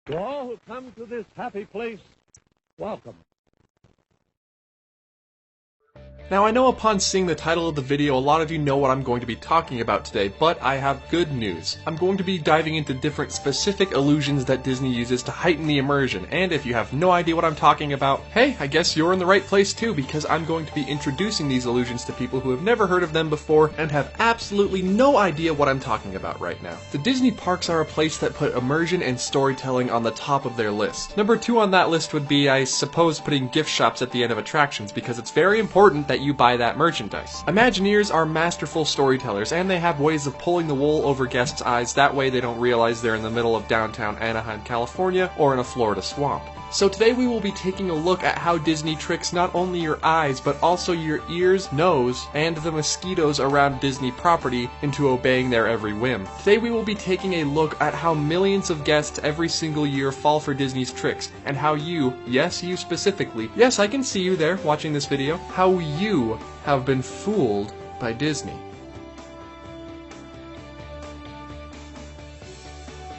To all who come to this happy place, welcome. Now I know upon seeing the title of the video a lot of you know what I'm going to be talking about today, but I have good news. I'm going to be diving into different specific illusions that Disney uses to heighten the immersion, and if you have no idea what I'm talking about, hey, I guess you're in the right place too, because I'm going to be introducing these illusions to people who have never heard of them before and have absolutely no idea what I'm talking about right now. The Disney parks are a place that put immersion and storytelling on the top of their list. Number 2 on that list would be, I suppose, putting gift shops at the end of attractions, because it's very important that you buy that merchandise. Imagineers are masterful storytellers, and they have ways of pulling the wool over guests' eyes, that way they don't realize they're in the middle of downtown Anaheim, California, or in a Florida swamp. So today we will be taking a look at how Disney tricks not only your eyes, but also your ears, nose, and the mosquitoes around Disney property into obeying their every whim. Today we will be taking a look at how millions of guests every single year fall for Disney's tricks, and how you, yes you specifically, yes I can see you there watching this video, how you have been fooled by Disney.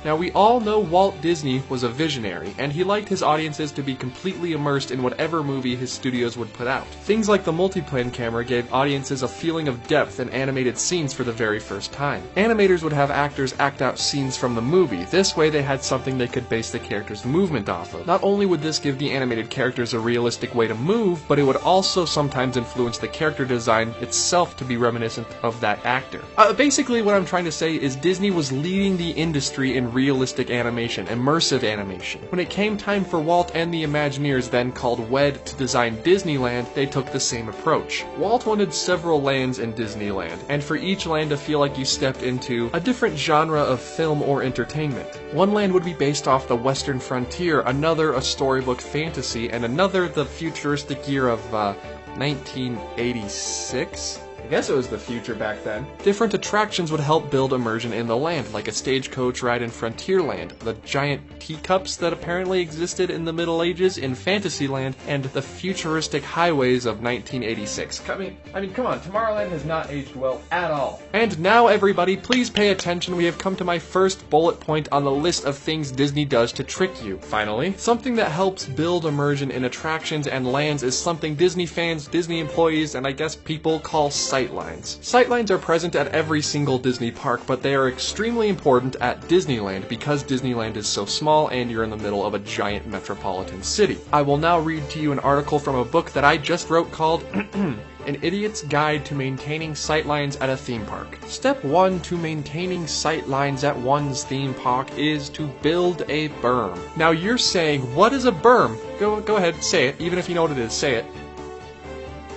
Now we all know Walt Disney was a visionary, and he liked his audiences to be completely immersed in whatever movie his studios would put out. Things like the multiplan camera gave audiences a feeling of depth in animated scenes for the very first time. Animators would have actors act out scenes from the movie, this way they had something they could base the character's movement off of. Not only would this give the animated characters a realistic way to move, but it would also sometimes influence the character design itself to be reminiscent of that actor. Basically what I'm trying to say is Disney was leading the industry in realistic animation, immersive animation. When it came time for Walt and the Imagineers, then called WED, to design Disneyland, they took the same approach. Walt wanted several lands in Disneyland, and for each land to feel like you stepped into a different genre of film or entertainment. One land would be based off the Western frontier, another a storybook fantasy, and another the futuristic year of 1986? I guess it was the future back then. Different attractions would help build immersion in the land, like a stagecoach ride in Frontierland, the giant teacups that apparently existed in the Middle Ages in Fantasyland, and the futuristic highways of 1986. I mean, come on, Tomorrowland has not aged well at all. And now everybody, please pay attention, we have come to my first bullet point on the list of things Disney does to trick you. Finally, something that helps build immersion in attractions and lands is something Disney fans, Disney employees, and I guess people call sightlines. Sightlines are present at every single Disney park, but they are extremely important at Disneyland because Disneyland is so small and you're in the middle of a giant metropolitan city. I will now read to you an article from a book that I just wrote called An Idiot's Guide to Maintaining Sightlines at a Theme Park. Step 1 to maintaining sightlines at one's theme park is to build a berm. Now you're saying, what is a berm? Go ahead, say it, even if you know what it is, say it.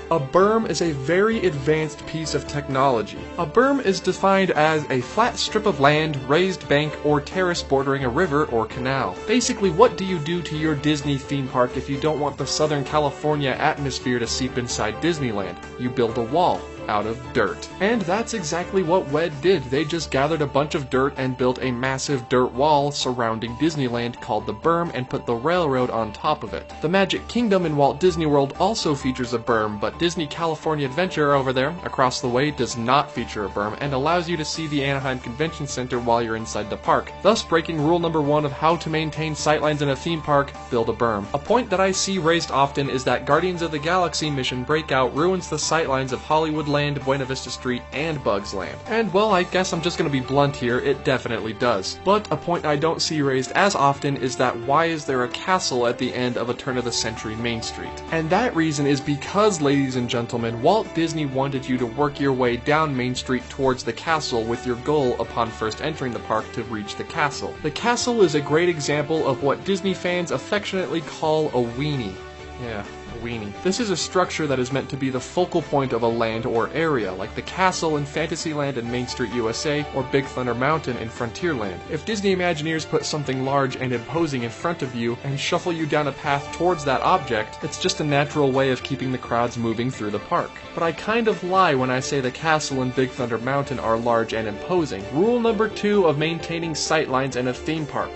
A berm is a very advanced piece of technology. A berm is defined as a flat strip of land, raised bank, or terrace bordering a river or canal. Basically, what do you do to your Disney theme park if you don't want the Southern California atmosphere to seep inside Disneyland? You build a wall out of dirt. And that's exactly what WED did. They just gathered a bunch of dirt and built a massive dirt wall surrounding Disneyland called the berm and put the railroad on top of it. The Magic Kingdom in Walt Disney World also features a berm, but Disney California Adventure over there, across the way, does not feature a berm and allows you to see the Anaheim Convention Center while you're inside the park, thus breaking rule number 1 of how to maintain sightlines in a theme park: build a berm. A point that I see raised often is that Guardians of the Galaxy Mission Breakout ruins the sightlines of Hollywood Land, Buena Vista Street, and Bugs Land. And well, I guess I'm just gonna be blunt here, it definitely does. But a point I don't see raised as often is that why is there a castle at the end of a turn-of-the-century Main Street? And that reason is because, ladies and gentlemen, Walt Disney wanted you to work your way down Main Street towards the castle with your goal upon first entering the park to reach the castle. The castle is a great example of what Disney fans affectionately call a weenie. Yeah. Weenie. This is a structure that is meant to be the focal point of a land or area, like the castle in Fantasyland and Main Street USA, or Big Thunder Mountain in Frontierland. If Disney Imagineers put something large and imposing in front of you and shuffle you down a path towards that object, it's just a natural way of keeping the crowds moving through the park. But I kind of lie when I say the castle and Big Thunder Mountain are large and imposing. Rule number 2 of maintaining sightlines in a theme park.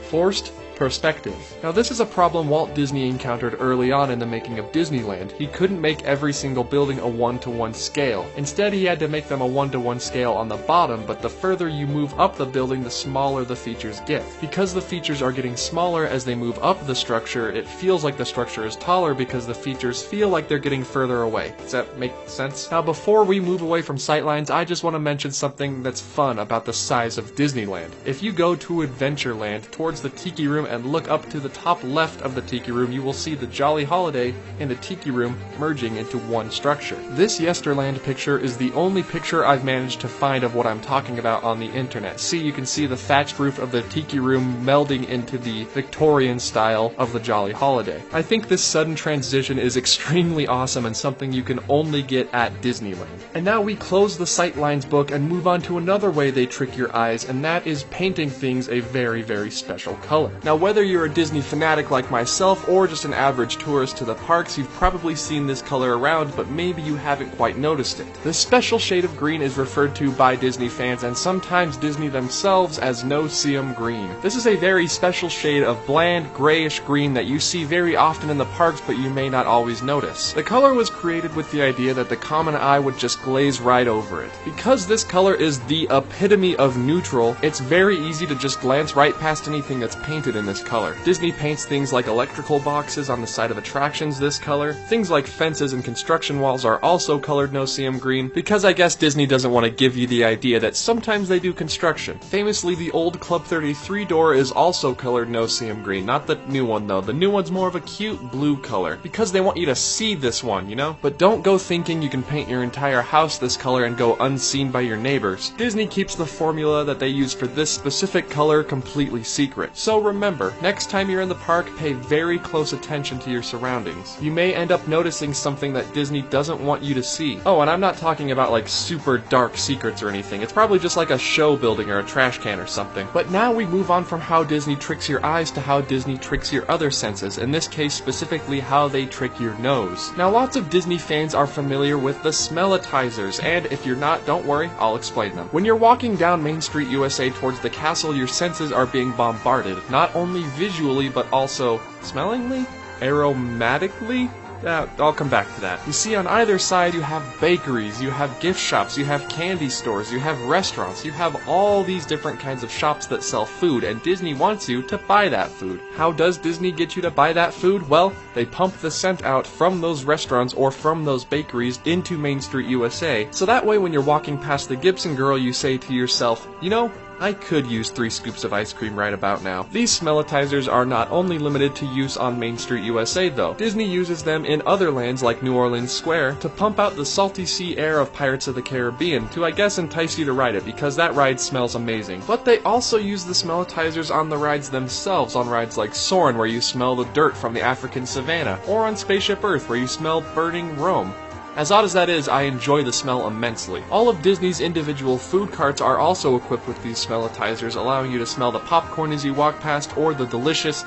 Forced perspective. Now this is a problem Walt Disney encountered early on in the making of Disneyland. He couldn't make every single building a one-to-one scale. Instead, he had to make them a one-to-one scale on the bottom, but the further you move up the building, the smaller the features get. Because the features are getting smaller as they move up the structure, it feels like the structure is taller because the features feel like they're getting further away. Does that make sense? Now before we move away from sightlines, I just want to mention something that's fun about the size of Disneyland. If you go to Adventureland towards the Tiki Room and look up to the top left of the Tiki Room, you will see the Jolly Holiday and the Tiki Room merging into one structure. This Yesterland picture is the only picture I've managed to find of what I'm talking about on the internet. See, you can see the thatched roof of the Tiki Room melding into the Victorian style of the Jolly Holiday. I think this sudden transition is extremely awesome and something you can only get at Disneyland. And now we close the Sightlines book and move on to another way they trick your eyes, and that is painting things a very, very special color. Now whether you're a Disney fanatic like myself or just an average tourist to the parks, you've probably seen this color around, but maybe you haven't quite noticed it. This special shade of green is referred to by Disney fans and sometimes Disney themselves as no-see-um green. This is a very special shade of bland, grayish green that you see very often in the parks, but you may not always notice. The color was created with the idea that the common eye would just glaze right over it. Because this color is the epitome of neutral, it's very easy to just glance right past anything that's painted in this color. Disney paints things like electrical boxes on the side of attractions this color. Things like fences and construction walls are also colored no-see-um green, because I guess Disney doesn't want to give you the idea that sometimes they do construction. Famously, the old Club 33 door is also colored no-see-um green, not the new one though. The new one's more of a cute blue color, because they want you to see this one, you know? But don't go thinking you can paint your entire house this color and go unseen by your neighbors. Disney keeps the formula that they use for this specific color completely secret. So remember, next time you're in the park, pay very close attention to your surroundings. You may end up noticing something that Disney doesn't want you to see. Oh, and I'm not talking about like super dark secrets or anything. It's probably just like a show building or a trash can or something. But now we move on from how Disney tricks your eyes to how Disney tricks your other senses, in this case specifically how they trick your nose. Now lots of Disney fans are familiar with the smellitizers, and if you're not, don't worry, I'll explain them. When you're walking down Main Street USA towards the castle, your senses are being bombarded, not only visually but also smellingly? Aromatically? I'll come back to that. You see, on either side you have bakeries, you have gift shops, you have candy stores, you have restaurants, you have all these different kinds of shops that sell food, and Disney wants you to buy that food. How does Disney get you to buy that food? Well, they pump the scent out from those restaurants or from those bakeries into Main Street USA, so that way when you're walking past the Gibson Girl you say to yourself, you know, I could use 3 scoops of ice cream right about now. These smellitizers are not only limited to use on Main Street USA though. Disney uses them in other lands like New Orleans Square to pump out the salty sea air of Pirates of the Caribbean to, I guess, entice you to ride it because that ride smells amazing. But they also use the smellitizers on the rides themselves, on rides like Soarin' where you smell the dirt from the African savanna, or on Spaceship Earth where you smell burning Rome. As odd as that is, I enjoy the smell immensely. All of Disney's individual food carts are also equipped with these smellitizers, allowing you to smell the popcorn as you walk past, or the delicious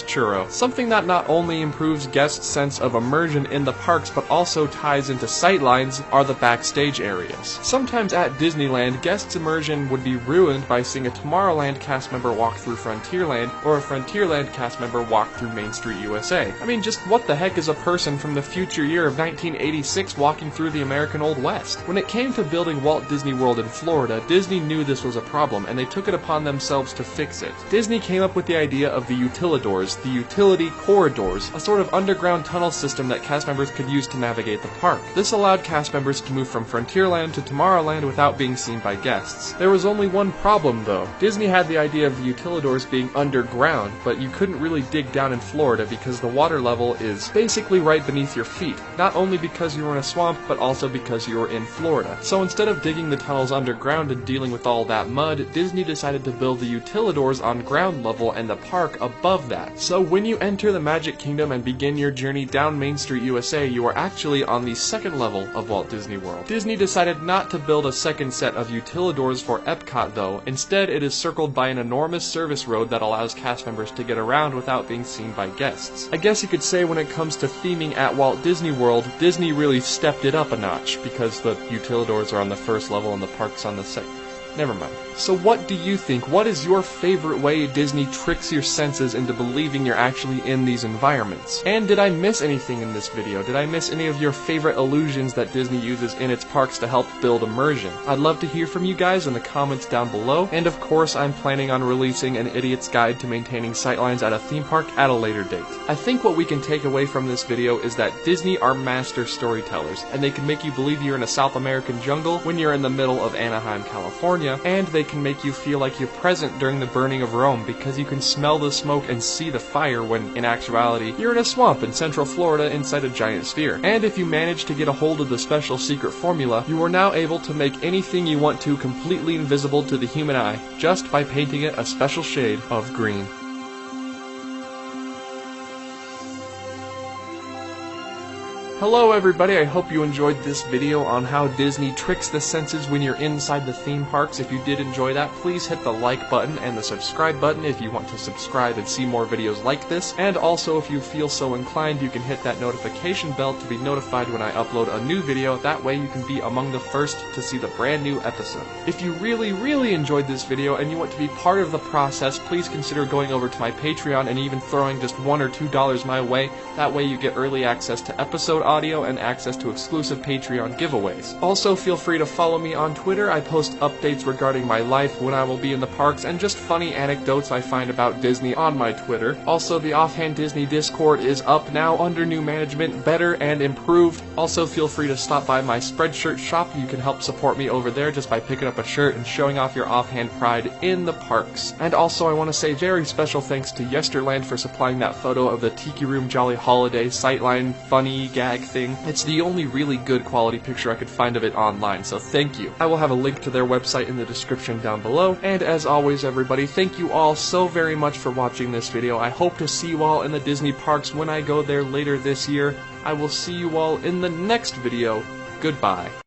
churro. Something that not only improves guests' sense of immersion in the parks, but also ties into sightlines are the backstage areas. Sometimes at Disneyland, guests' immersion would be ruined by seeing a Tomorrowland cast member walk through Frontierland, or a Frontierland cast member walk through Main Street USA. I mean, just what the heck is a person from the future year of 1986 walking through the American Old West? When it came to building Walt Disney World in Florida, Disney knew this was a problem, and they took it upon themselves to fix it. Disney came up with the idea of the Utilidors, the utility corridors, a sort of underground tunnel system that cast members could use to navigate the park. This allowed cast members to move from Frontierland to Tomorrowland without being seen by guests. There was only one problem though. Disney had the idea of the Utilidors being underground, but you couldn't really dig down in Florida because the water level is basically right beneath your feet, not only because you were in a swamp, but also because you were in Florida. So instead of digging the tunnels underground and dealing with all that mud, Disney decided to build the Utilidors on ground level and the park above that. So when you enter the Magic Kingdom and begin your journey down Main Street USA, you are actually on the second level of Walt Disney World. Disney decided not to build a second set of Utilidors for Epcot though. Instead, it is circled by an enormous service road that allows cast members to get around without being seen by guests. I guess you could say when it comes to theming at Walt Disney World, Disney really stepped it up a notch, because the Utilidors are on the first level and the park's on the second. Never mind. So what do you think? What is your favorite way Disney tricks your senses into believing you're actually in these environments? And did I miss anything in this video? Did I miss any of your favorite illusions that Disney uses in its parks to help build immersion? I'd love to hear from you guys in the comments down below, and of course I'm planning on releasing an idiot's guide to maintaining sightlines at a theme park at a later date. I think what we can take away from this video is that Disney are master storytellers, and they can make you believe you're in a South American jungle when you're in the middle of Anaheim, California, and they can make you feel like you're present during the burning of Rome because you can smell the smoke and see the fire when, in actuality, you're in a swamp in Central Florida inside a giant sphere. And if you manage to get a hold of the special secret formula, you are now able to make anything you want to completely invisible to the human eye, just by painting it a special shade of green. Hello everybody, I hope you enjoyed this video on how Disney tricks the senses when you're inside the theme parks. If you did enjoy that, please hit the like button and the subscribe button if you want to subscribe and see more videos like this. And also, if you feel so inclined, you can hit that notification bell to be notified when I upload a new video. That way you can be among the first to see the brand new episode. If you really enjoyed this video and you want to be part of the process, please consider going over to my Patreon and even throwing just $1 or $2 my way. That way you get early access to episode audio and access to exclusive Patreon giveaways. Also, feel free to follow me on Twitter. I post updates regarding my life, when I will be in the parks, and just funny anecdotes I find about Disney on my Twitter. Also, the Offhand Disney Discord is up now under new management, better and improved. Also, feel free to stop by my Spreadshirt shop. You can help support me over there just by picking up a shirt and showing off your offhand pride in the parks. And also, I want to say very special thanks to Yesterland for supplying that photo of the Tiki Room Jolly Holiday sightline funny gag thing. It's the only really good quality picture I could find of it online, so thank you. I will have a link to their website in the description down below, and as always everybody, thank you all so very much for watching this video. I hope to see you all in the Disney parks when I go there later this year. I will see you all in the next video. Goodbye.